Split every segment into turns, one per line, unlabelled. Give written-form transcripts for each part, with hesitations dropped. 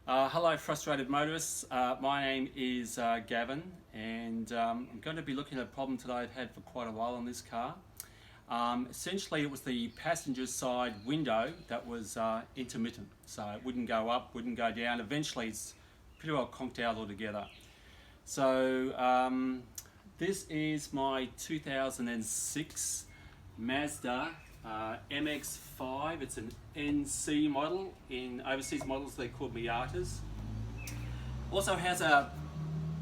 Hello frustrated motorists, my name is Gavin, and I'm going to be looking at a problem today I've had for quite a while on this car. Essentially it was the passenger side window that was intermittent, so it wouldn't go up, wouldn't go down. Eventually it's pretty well conked out altogether. So this is my 2006 Mazda mx5. It's an NC model. In overseas models they're called Miatas. Also has a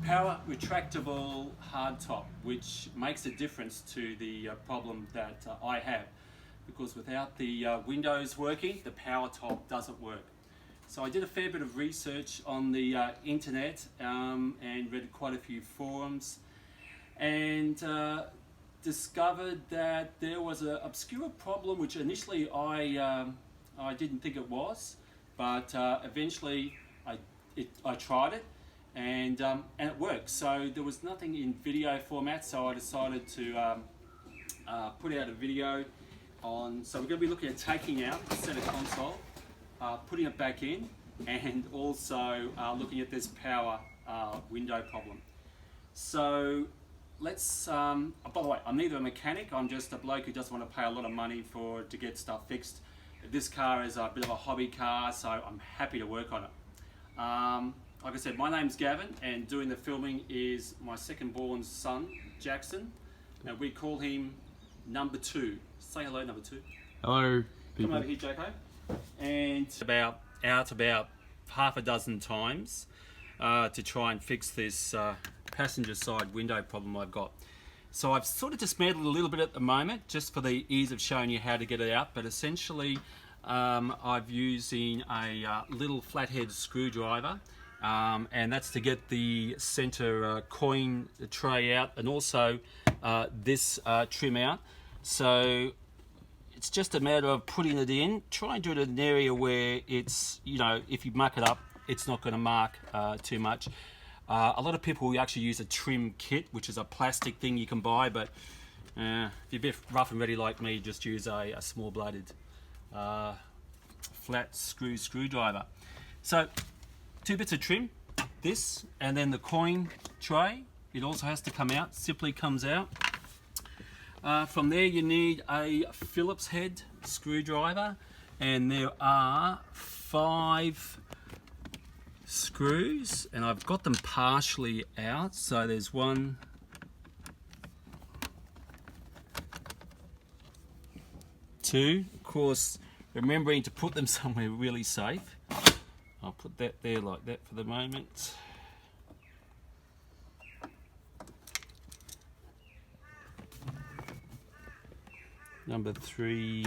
power retractable hardtop, which makes a difference to the problem that I have, because without the windows working, the power top doesn't work. So I did a fair bit of research on the internet and read quite a few forums, and discovered that there was an obscure problem which initially I didn't think it was, but eventually I tried it, and it worked. So there was nothing in video format, so I decided to put out a video on. So we're going to be looking at taking out the center console, putting it back in, and also looking at this power window problem. So let's, by the way, I'm neither a mechanic, I'm just a bloke who doesn't want to pay a lot of money to get stuff fixed. This car is a bit of a hobby car, so I'm happy to work on it. Like I said, my name's Gavin, and doing the filming is my second born son, Jackson, and we call him number 2. Say hello, number 2.
Hello, people.
Come over here, Jacko. And about half a dozen times to try and fix this passenger side window problem I've got. So I've sort of dismantled a little bit at the moment, just for the ease of showing you how to get it out, but essentially I'm using a little flathead screwdriver, and that's to get the center coin tray out, and also this trim out. So it's just a matter of putting it in. Try and do it in an area where it's, you know, if you muck it up, it's not going to mark too much. A lot of people will actually use a trim kit, which is a plastic thing you can buy, but if you're a bit rough and ready like me, just use a small bladed flat screwdriver. So 2 bits of trim, this, and then the coin tray. It also has to come out, simply comes out. From there you need a Phillips head screwdriver, and there are 5 screws, and I've got them partially out. So there's 1, 2, of course remembering to put them somewhere really safe. I'll put that there like that for the moment. Number 3.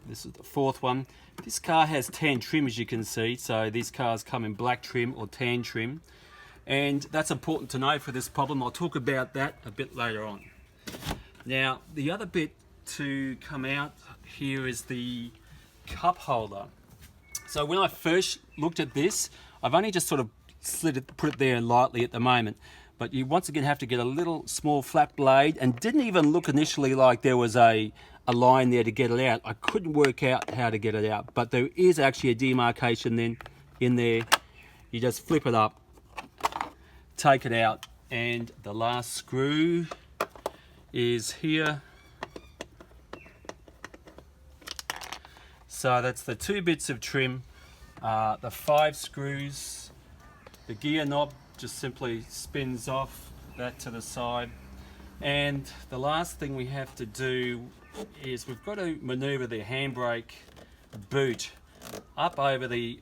This is the 4th one. This car has tan trim, as you can see, so these cars come in black trim or tan trim, and that's important to know for this problem. I'll talk about that a bit later on. Now, the other bit to come out here is the cup holder. So when I first looked at this, I've only just sort of put it there lightly at the moment, but you once again have to get a little small flat blade, and didn't even look initially like there was a line there to get it out. I couldn't work out how to get it out, but there is actually a demarcation then in there. You just flip it up, take it out, and the last screw is here. So that's the 2 bits of trim, the 5 screws, the gear knob just simply spins off, that to the side, and the last thing we have to do is we've got to maneuver the handbrake boot up over the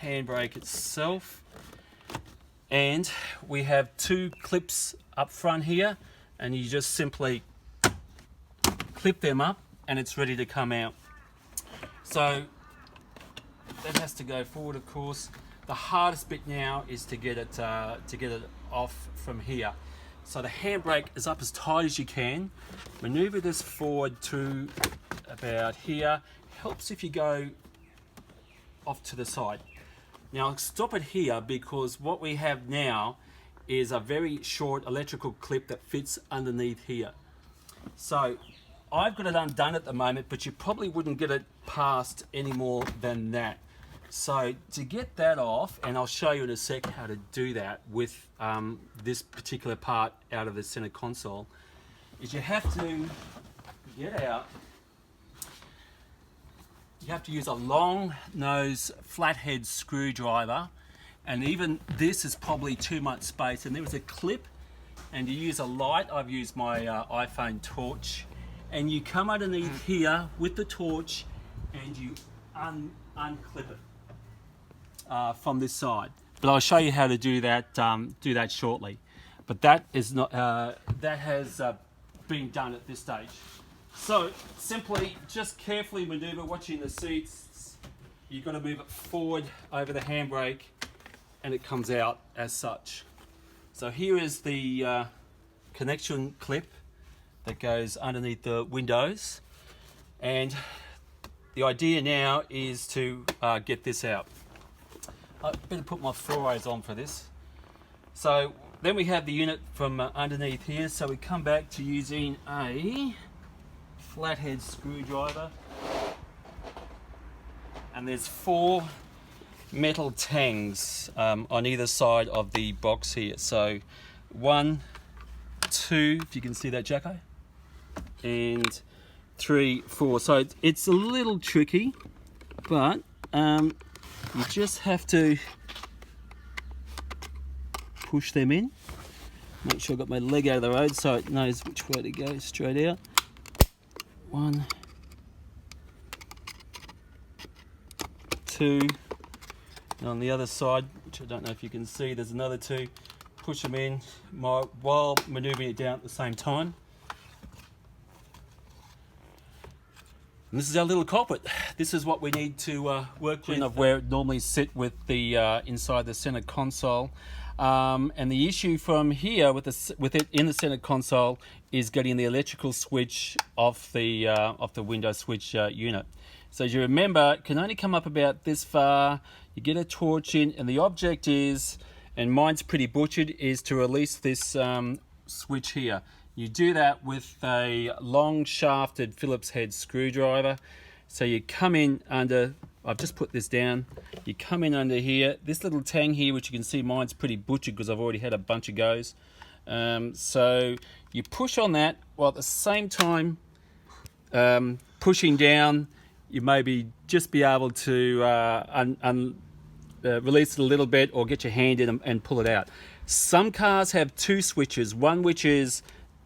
handbrake itself, and we have 2 clips up front here, and you just simply clip them up and it's ready to come out. So that has to go forward, of course. The hardest bit now is to get it off from here. So the handbrake is up as tight as you can. Maneuver this forward to about here. Helps if you go off to the side. Now stop it here, because what we have now is a very short electrical clip that fits underneath here. So I've got it undone at the moment, but you probably wouldn't get it past any more than that. So to get that off, and I'll show you in a sec how to do that with this particular part out of the center console, is you have to get out, you have to use a long nose flathead screwdriver, and even this is probably too much space, and there is a clip, and you use a light. I've used my iPhone torch, and you come underneath here with the torch and you unclip it from this side. But I'll show you how to do that shortly. But that is not that has been done at this stage. So simply just carefully maneuver, watching the seats. You've got to move it forward over the handbrake, and it comes out as such. So here is the connection clip that goes underneath the windows, and the idea now is to get this out. I better put my 4As on for this. So then we have the unit from underneath here, so we come back to using a flathead screwdriver, and there's 4 metal tangs on either side of the box here. So 1, 2, if you can see that, Jacko, and 3, 4. So it's a little tricky, but you just have to push them in. Make sure I've got my leg out of the road so it knows which way to go, straight out. 1, 2, and on the other side, which I don't know if you can see, there's another 2. Push them in while maneuvering it down at the same time. And this is our little culprit. This is what we need to work with, of where it normally sit with the inside the center console. And the issue from here with it in the center console is getting the electrical switch off the window switch unit. So as you remember, it can only come up about this far. You get a torch in, and the object is, and mine's pretty butchered, is to release this switch here. You do that with a long shafted Phillips head screwdriver. So you come in under, I've just put this down, you come in under here, this little tang here, which you can see mine's pretty butchered because I've already had a bunch of goes. So you push on that while at the same time pushing down. You maybe just be able to release it a little bit, or get your hand in and pull it out. Some cars have 2 switches, one which is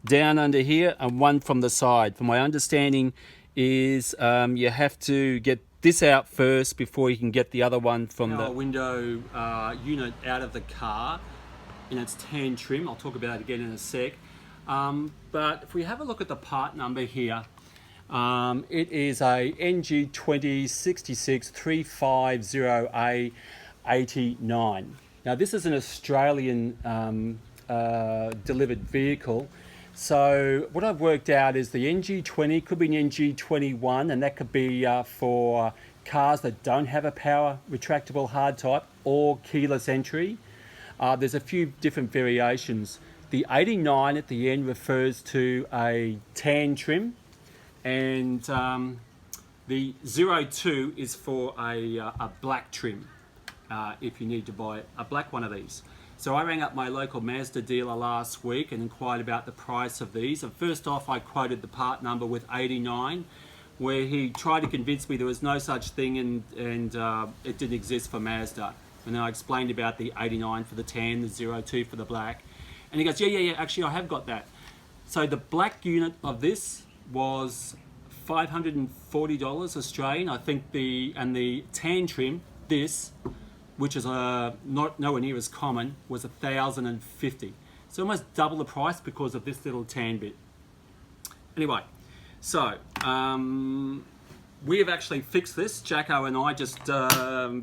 down under here and one from the side. From my understanding is you have to get this out first before you can get the other one from the window unit out of the car in its tan trim. I'll talk about it again in a sec. But if we have a look at the part number here, it is a NG2066350A89. Now this is an Australian delivered vehicle. So what I've worked out is the NG20 could be an NG21, and that could be for cars that don't have a power retractable hard type or keyless entry. There's a few different variations. The 89 at the end refers to a tan trim, and the 02 is for a black trim, if you need to buy a black one of these. So I rang up my local Mazda dealer last week and inquired about the price of these. And first off, I quoted the part number with 89, where he tried to convince me there was no such thing and it didn't exist for Mazda. And then I explained about the 89 for the tan, the 02 for the black. And he goes, yeah, actually I have got that. So the black unit of this was $540 Australian. I think the tan trim, this, which is nowhere near as common, was $1,050. So almost double the price because of this little tan bit. Anyway, so we have actually fixed this, Jacko and I, just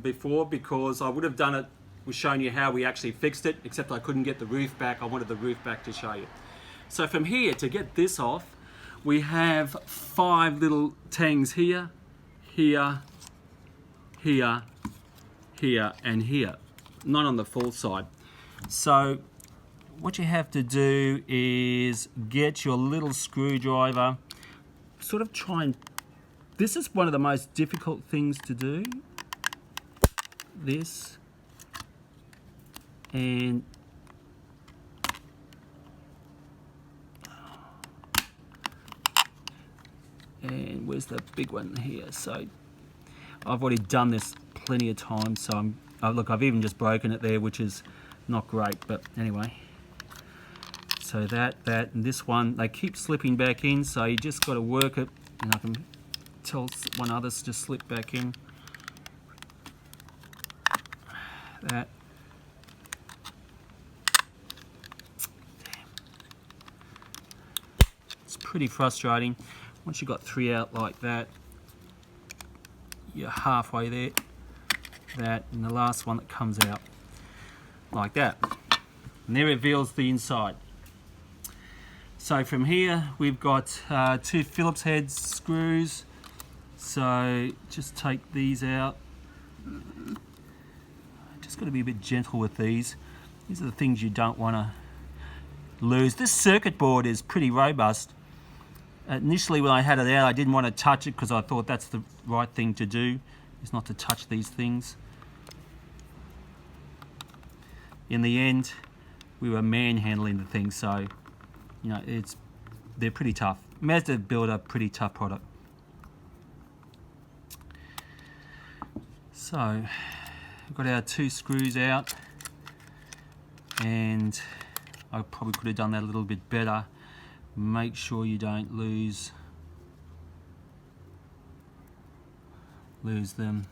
before, because I would have done it, was showing you how we actually fixed it, except I couldn't get the roof back. I wanted the roof back to show you. So from here, to get this off, we have 5 little tangs here, here, here, here and here, not on the full side. So what you have to do is get your little screwdriver, sort of try and, this is one of the most difficult things to do, this, and where's the big one here? So I've already done this plenty of times, so look, I've even just broken it there, which is not great, but anyway. So that, and this one, they keep slipping back in, so you just got to work it, and I can tell one other's just slipped back in. That. Damn. It's pretty frustrating. Once you've got 3 out like that, you're halfway there. That, and the last one that comes out like that. And there reveals the inside. So from here, we've got 2 Phillips head screws. So just take these out. Just got to be a bit gentle with these. These are the things you don't want to lose. This circuit board is pretty robust. Initially when I had it out, I didn't want to touch it because I thought that's the right thing to do, is not to touch these things. In the end, we were manhandling the thing, so you know, they're pretty tough. Mazda built a pretty tough product. So we've got our 2 screws out, and I probably could have done that a little bit better. Make sure you don't lose them.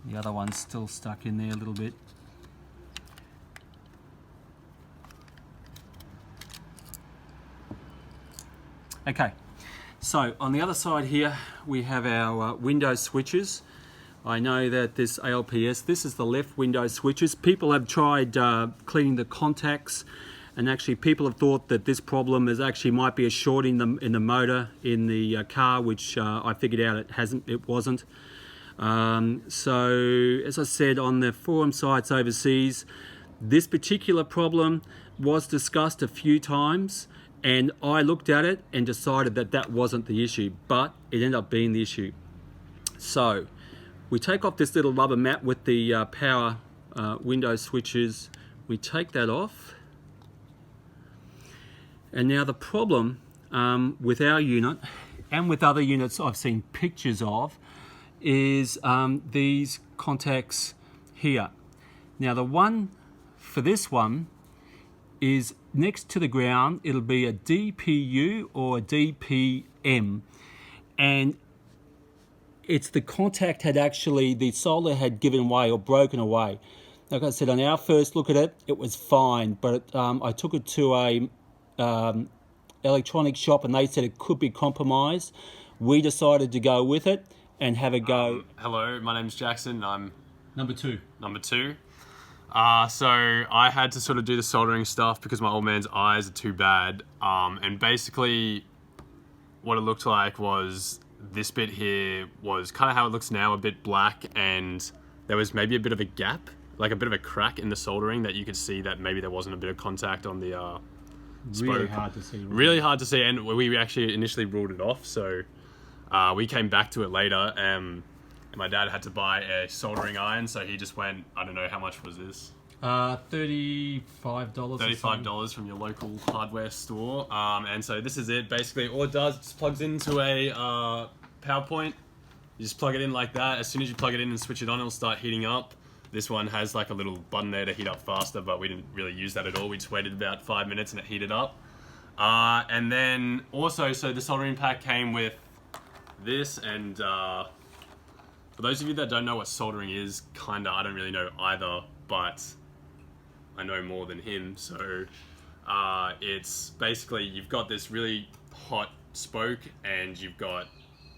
The other one's still stuck in there a little bit. Okay, so on the other side here we have our window switches. I know that this ALPS, this is the left window switches. People have tried cleaning the contacts, and actually people have thought that this problem is actually might be a short in the motor in the car, which I figured out it wasn't. So as I said on the forum sites overseas, this particular problem was discussed a few times, and I looked at it and decided that that wasn't the issue, but it ended up being the issue. So we take off this little rubber mat with the power window switches. We take that off. And now the problem with our unit and with other units I've seen pictures of is these contacts here. Now the one for this one is next to the ground. It'll be a DPU or a DPM, and it's the contact had actually, the solder had given way or broken away. Like I said, on our first look at it, it was fine, but I took it to a electronics shop and they said it could be compromised. We decided to go with it and have a go.
Hello, my name's Jackson. I'm
Number two.
So I had to sort of do the soldering stuff because my old man's eyes are too bad. And basically what it looked like was this bit here was kind of how it looks now, a bit black, and there was maybe a bit of a gap, like a bit of a crack in the soldering that you could see that maybe there wasn't a bit of contact on the spoke.
Really hard to see.
Really hard to see, and we actually initially ruled it off, so we came back to it later, and my dad had to buy a soldering iron, so he just went, I don't know, how much was this?
$35.
$35 from your local hardware store. And so this is it. Basically, all it does, just plugs into a power point. You just plug it in like that. As soon as you plug it in and switch it on, it'll start heating up. This one has like a little button there to heat up faster, but we didn't really use that at all. We just waited about 5 minutes and it heated up. And then also, so the soldering pack came with this, and for those of you that don't know what soldering is, kinda, I don't really know either, but I know more than him. So it's basically, you've got this really hot spoke and you've got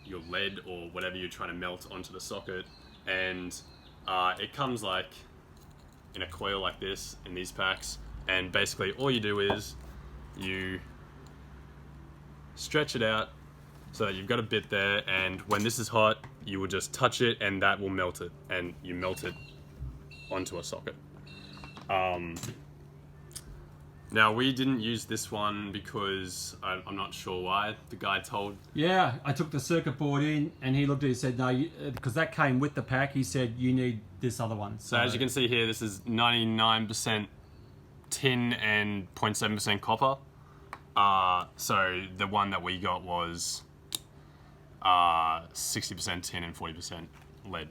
your lead or whatever you're trying to melt onto the socket, and it comes like in a coil like this in these packs, and basically all you do is you stretch it out so that you've got a bit there, and when this is hot you will just touch it and that will melt it, and you melt it onto a socket. Now, we didn't use this one because I'm not sure why. The guy told...
Yeah, I took the circuit board in and he looked at it and said, no, because that came with the pack, he said, you need this other one.
So as you can see here, this is 99% tin and 0.7% copper. So the one that we got was 60% tin and 40% lead.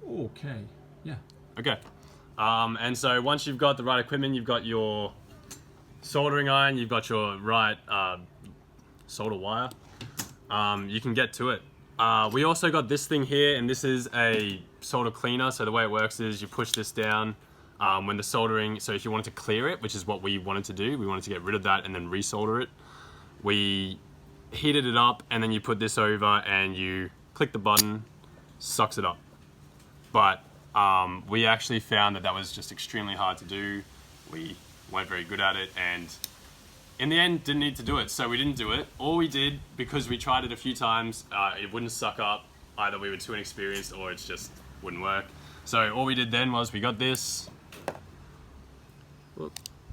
Okay, yeah.
Okay. And so once you've got the right equipment, you've got your soldering iron, you've got your right solder wire, you can get to it. We also got this thing here, and this is a solder cleaner. So the way it works is you push this down when the soldering, so if you wanted to clear it, which is what we wanted to do, we wanted to get rid of that and then resolder it. We heated it up, and then you put this over and you click the button, sucks it up. But we actually found that was just extremely hard to do. We weren't very good at it, and in the end didn't need to do it, so we didn't do it. All we did, because we tried it a few times, it wouldn't suck up. Either we were too inexperienced or it just wouldn't work. So all we did then was we got this, and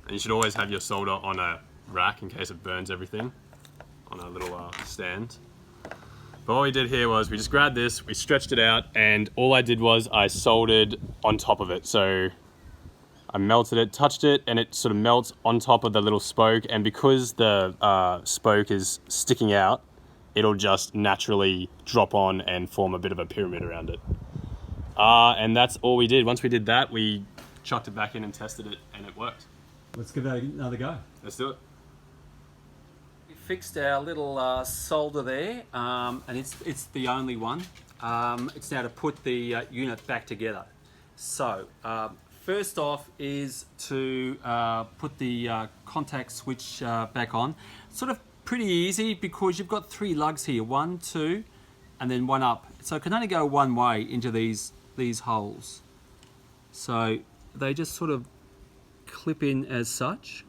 you should always have your solder on a rack in case it burns everything, on a little stand. But what we did here was we just grabbed this, we stretched it out, and all I did was I soldered on top of it. So I melted it, touched it, and it sort of melts on top of the little spoke. And because the spoke is sticking out, it'll just naturally drop on and form a bit of a pyramid around it. And that's all we did. Once we did that, we chucked it back in and tested it, and it worked.
Let's give that another go.
Let's do it.
Fixed our little solder there, and it's the only one. It's now to put the unit back together. So first off is to put the contact switch back on. Sort of pretty easy because you've got 3 lugs here, 1, 2, and then 1 up. So it can only go one way into these holes. So they just sort of clip in as such.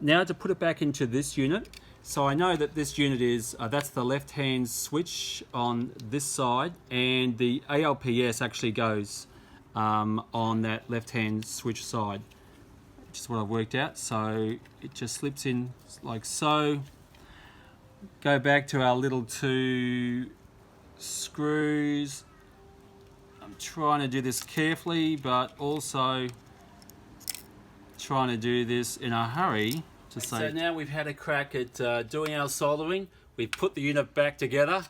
Now to put it back into this unit, so I know that this unit is, that's the left-hand switch on this side, and the ALPS actually goes on that left-hand switch side, which is what I've worked out. So it just slips in like so. Go back to our little 2 screws. I'm trying to do this carefully, but also trying to do this in a hurry. So now we've had a crack at doing our soldering. We've put the unit back together.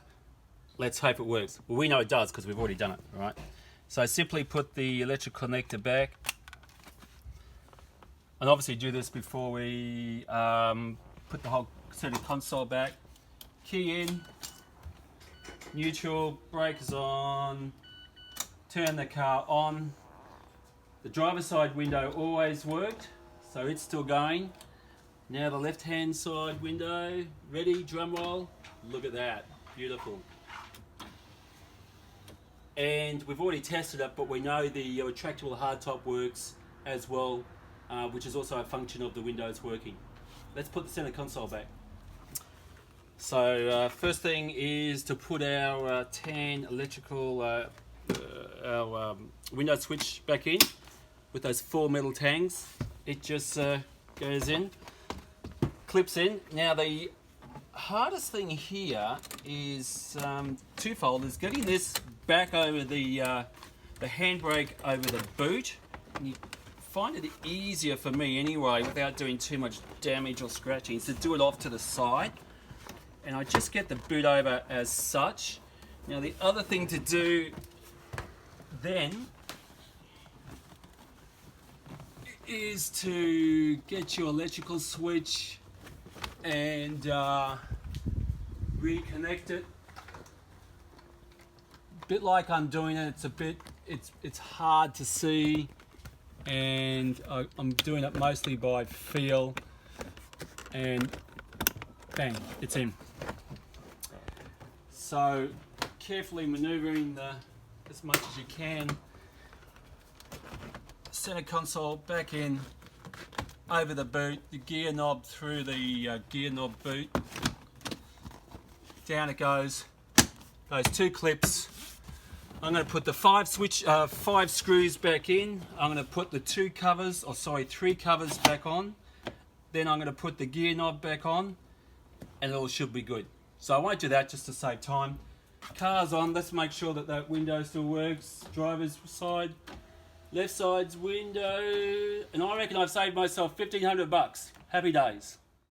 Let's hope it works. Well, we know it does because we've already done it, right? So simply put the electrical connector back. And obviously do this before we put the whole center console back. Key in, neutral, brakes on, turn the car on. The driver's side window always worked, so it's still going. Now the left-hand side window, ready, drum roll. Look at that, beautiful. And we've already tested it, but we know the retractable hardtop works as well, which is also a function of the windows working. Let's put the center console back. So first thing is to put our tan electrical, our window switch back in with those 4 metal tangs. It just goes in, clips in. Now the hardest thing here is twofold, is getting this back over the handbrake over the boot. And you find it easier for me anyway, without doing too much damage or scratching, is to do it off to the side. And I just get the boot over as such. Now the other thing to do then is to get your electrical switch and reconnect it. A bit like I'm doing it, it's hard to see, and I'm doing it mostly by feel, and bang, it's in. So carefully maneuvering as much as you can. Center console back in, over the boot, the gear knob through the gear knob boot. Down it goes. Those 2 clips I'm going to put the five screws back in. I'm going to put the three covers back on. Then I'm going to put the gear knob back on, and it all should be good. So I won't do that just to save time. Car's on. Let's make sure that that window still works. Driver's side, left side's window, and I reckon I've saved myself $1,500. Happy days.